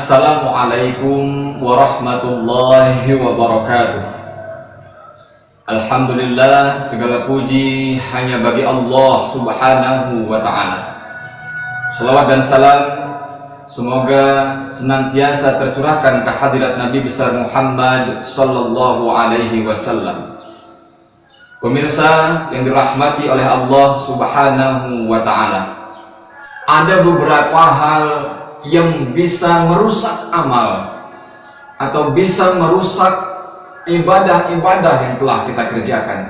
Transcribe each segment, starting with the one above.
Assalamualaikum warahmatullahi wabarakatuh. Alhamdulillah, segala puji hanya bagi Allah subhanahu wa ta'ala. Salawat dan salam semoga senantiasa tercurahkan ke hadirat Nabi besar Muhammad sallallahu alaihi wasallam. Pemirsa yang dirahmati oleh Allah subhanahu wa ta'ala, ada beberapa hal yang bisa merusak amal atau bisa merusak ibadah-ibadah yang telah kita kerjakan,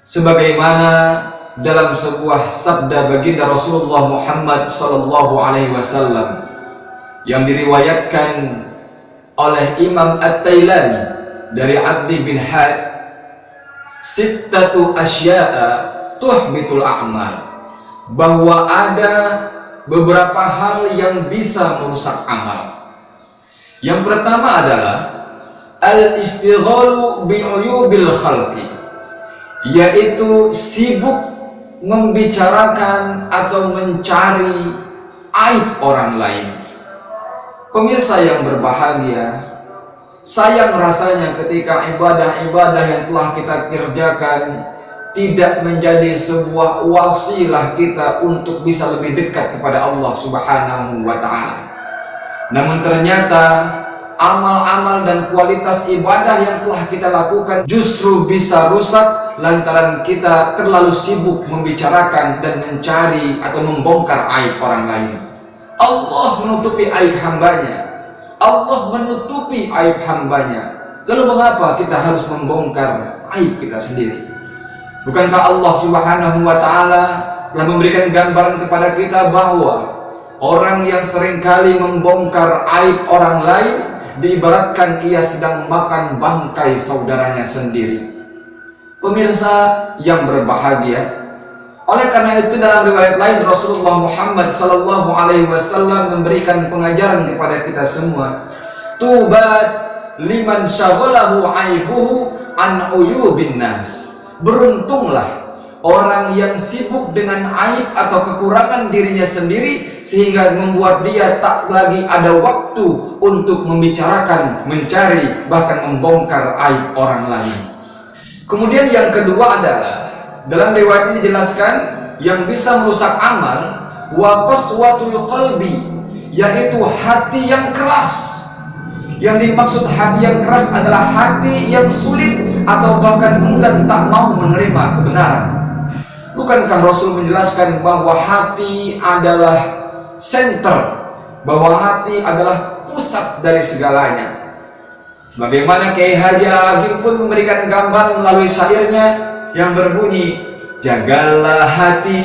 sebagaimana dalam sebuah sabda baginda Rasulullah Muhammad sallallahu alaihi wasallam yang diriwayatkan oleh Imam At-Tailani dari Abdi bin Had, sittatu asya'a tuhbitul a'mal, bahwa ada beberapa hal yang bisa merusak amal. Yang pertama adalah al-istighalu bi'uyubil khalqi, yaitu sibuk membicarakan atau mencari aib orang lain. Pemirsa yang berbahagia, sayang rasanya ketika ibadah-ibadah yang telah kita kerjakan tidak menjadi sebuah wasilah kita untuk bisa lebih dekat kepada Allah subhanahu wa ta'ala. Namun ternyata amal-amal dan kualitas ibadah yang telah kita lakukan justru bisa rusak lantaran kita terlalu sibuk membicarakan dan mencari atau membongkar aib orang lain. Allah menutupi aib hambanya, Allah menutupi aib hambanya. Lalu mengapa kita harus membongkar aib kita sendiri? Bukankah Allah subhanahu wa ta'ala telah memberikan gambaran kepada kita bahwa orang yang seringkali membongkar aib orang lain diibaratkan ia sedang makan bangkai saudaranya sendiri. Pemirsa yang berbahagia, oleh karena itu dalam riwayat lain Rasulullah Muhammad sallallahu alaihi wasallam memberikan pengajaran kepada kita semua, tubat liman syaghalahu aibuhu an uyubin nas. Beruntunglah orang yang sibuk dengan aib atau kekurangan dirinya sendiri sehingga membuat dia tak lagi ada waktu untuk membicarakan, mencari, bahkan membongkar aib orang lain. Kemudian yang kedua adalah dalam riwayat ini dijelaskan yang bisa merusak amal wa qaswatul qalbi, yaitu hati yang keras. Yang dimaksud hati yang keras adalah hati yang sulit atau bahkan enggan tak mau menerima kebenaran. Bukankah Rasul menjelaskan bahwa hati adalah center, bahwa hati adalah pusat dari segalanya? Bagaimana Kiai Haji Agim pun memberikan gambar melalui syairnya yang berbunyi, jagalah hati,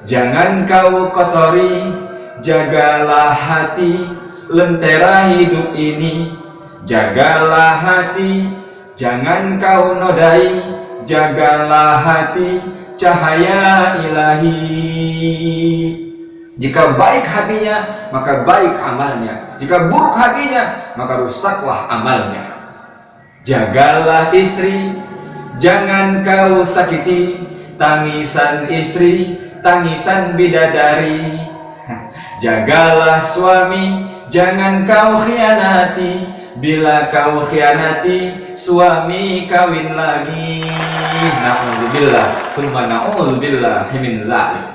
jangan kau kotori, jagalah hati, lentera hidup ini, jagalah hati, jangan kau nodai, jagalah hati, cahaya ilahi. Jika baik hatinya, maka baik amalnya. Jika buruk hatinya, maka rusaklah amalnya. Jagalah istri, jangan kau sakiti, tangisan istri, tangisan bidadari. Jagalah suami, jangan kau khianati, bila kau khianati, suami kawin lagi. Na'udzubillah, summa na'udzubillah min dzalik.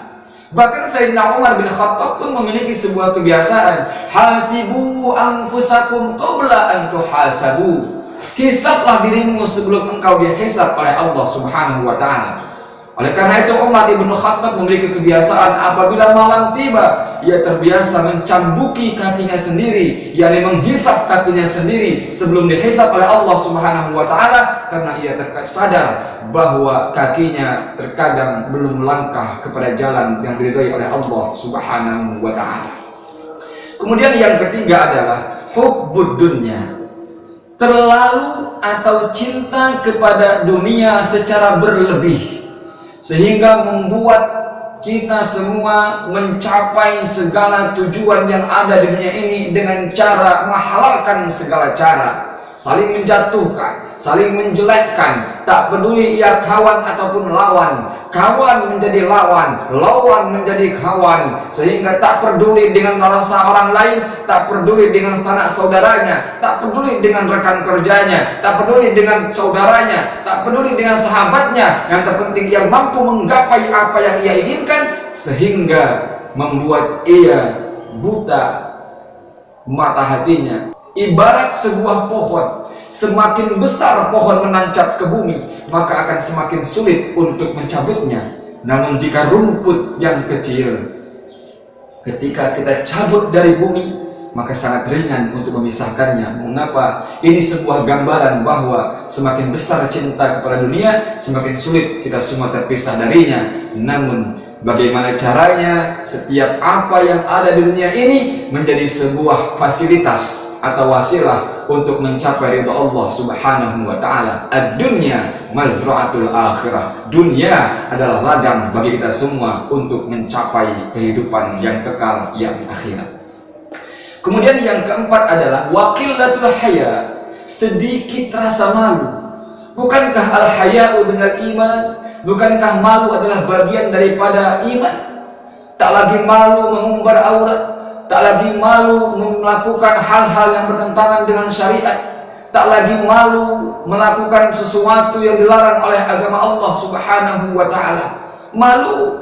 Bahkan Sayyidina Umar bin Khattab pun memiliki sebuah kebiasaan, hasibu anfusakum qabla an tuhasabu. Hisablah dirimu sebelum engkau dihisab oleh Allah subhanahu wa ta'ala. Oleh karena itu Umar ibn Khattab memiliki kebiasaan apabila malam tiba, ia terbiasa mencambuki kakinya sendiri, yakni menghisap kakinya sendiri sebelum dihisap oleh Allah subhanahu wa ta'ala, karena ia sadar bahwa kakinya terkadang belum melangkah kepada jalan yang diridhai oleh Allah subhanahu wa ta'ala. Kemudian yang ketiga adalah hubbud dunya, terlalu atau cinta kepada dunia secara berlebih, sehingga membuat kita semua mencapai segala tujuan yang ada di dunia ini dengan cara menghalalkan segala cara. saling menjatuhkan, saling menjelekkan, tak peduli ia kawan ataupun lawan, kawan menjadi lawan, lawan menjadi kawan, sehingga tak peduli dengan rasa orang lain, tak peduli dengan sanak saudaranya, tak peduli dengan rekan kerjanya, tak peduli dengan saudaranya, tak peduli dengan sahabatnya. Yang terpenting ia mampu menggapai apa yang ia inginkan, sehingga membuat ia buta mata hatinya. Ibarat sebuah pohon, semakin besar pohon menancap ke bumi, maka akan semakin sulit untuk mencabutnya. Namun jika rumput yang kecil, ketika kita cabut dari bumi, maka sangat ringan untuk memisahkannya. Mengapa? Ini sebuah gambaran bahwa semakin besar cinta kepada dunia, semakin sulit kita semua terpisah darinya. Namun bagaimana caranya setiap apa yang ada di dunia ini menjadi sebuah fasilitas atau wasilah untuk mencapai ridha Allah Subhanahu wa taala. Ad-dunya mazra'atul akhirah. Dunia adalah ladang bagi kita semua untuk mencapai kehidupan yang kekal yang akhirat. Kemudian yang keempat adalah waqillatul haya, sedikit rasa malu. Bukankah al-haya'u minal iman? Bukankah malu adalah bagian daripada iman? Tak lagi malu mengumbar aurat, tak lagi malu melakukan hal-hal yang bertentangan dengan syariat, tak lagi malu melakukan sesuatu yang dilarang oleh agama Allah Subhanahu wa taala. Malu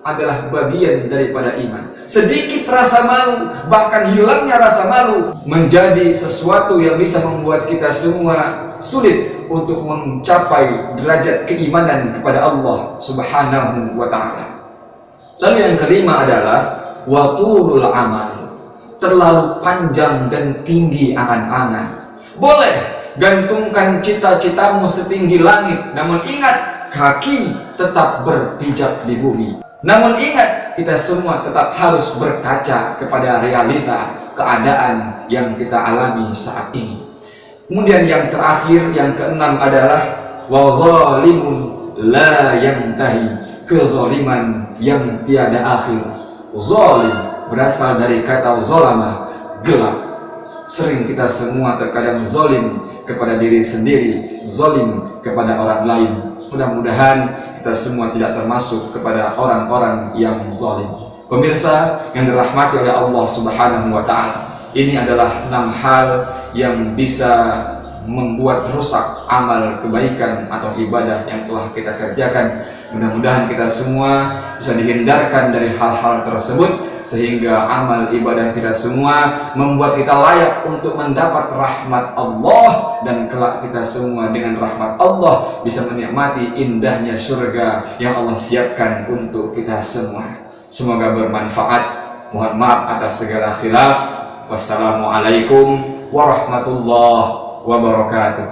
adalah bagian daripada iman. Sedikit rasa malu, bahkan hilangnya rasa malu, menjadi sesuatu yang bisa membuat kita semua sulit untuk mencapai derajat keimanan kepada Allah Subhanahu wa ta'ala. Lalu yang kelima adalah watulul amal, terlalu panjang dan tinggi angan-angan. Boleh gantungkan cita-citamu setinggi langit, namun ingat, kaki tetap berpijak di bumi. Namun ingat, kita semua tetap harus berkaca kepada realita keadaan yang kita alami saat ini. Kemudian yang terakhir, yang keenam adalah wa zalimun la yantahi, kezaliman yang tiada akhir. Zalim berasal dari kata zalama, gelap. Sering kita semua terkadang zalim kepada diri sendiri, zalim kepada orang lain. Mudah-mudahan kita semua tidak termasuk kepada orang-orang yang zalim. Pemirsa yang dirahmati oleh Allah Subhanahu wa taala, ini adalah 6 hal yang bisa membuat rusak amal kebaikan atau ibadah yang telah kita kerjakan. Mudah-mudahan kita semua bisa dihindarkan dari hal-hal tersebut, sehingga amal ibadah kita semua membuat kita layak untuk mendapat rahmat Allah, dan kelak kita semua dengan rahmat Allah bisa menikmati indahnya surga yang Allah siapkan untuk kita semua. Semoga bermanfaat. Mohon maaf atas segala khilaf. Wassalamualaikum warahmatullahi wabarakatuh.